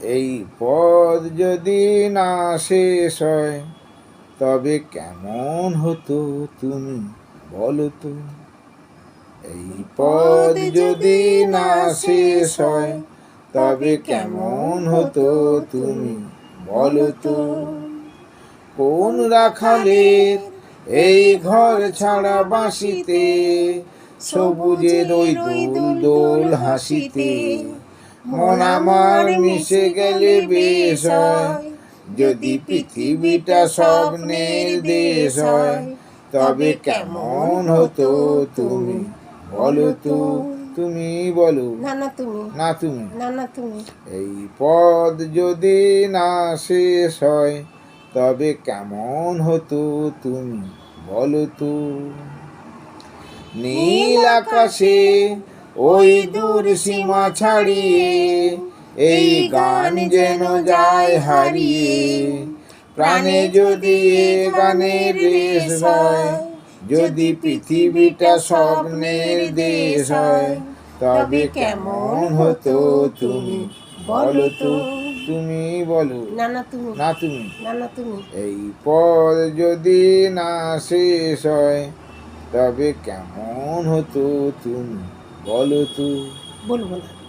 এই পথ যদি না শেষ হয় তবে কেমন হতো তুমি বলো তো। এই পথ যদি না শেষ হয় তবে কেমন হতো তুমি বলো তো। কোন রাখালের এই ঘর ছাড়া বাঁশিতে, সবুজের ওই দোল দোল হাসিতে, মন আমার মিশে গেলে বেশ হয়। যদি পৃথিবীটা স্বপ্নের দেশ হয় তবে কেমন হতো তুমি বলো তো। তুমি বলো। না না তুমি। না তুমি। না না তুমি। এই পথ যদি না শেষ হয় তবে কেমন হতো তুমি বলো তো। নীল আকাশে ওই দূর সীমা ছাড়িয়ে এই গান যেন যায় হারিয়ে। প্রাণে যদি এ গানের রেশ হয়, যদি পৃথিবীটা স্বপ্নের দেশ হয় তবে কেমন হতো তুমি বলো তো। তুমি বলো। না না তুমি। না তুমি। না না তুমি। এই পথ যদি না শেষ হয় তবে কেমন হতো তুমি বলো তো। বলবো না।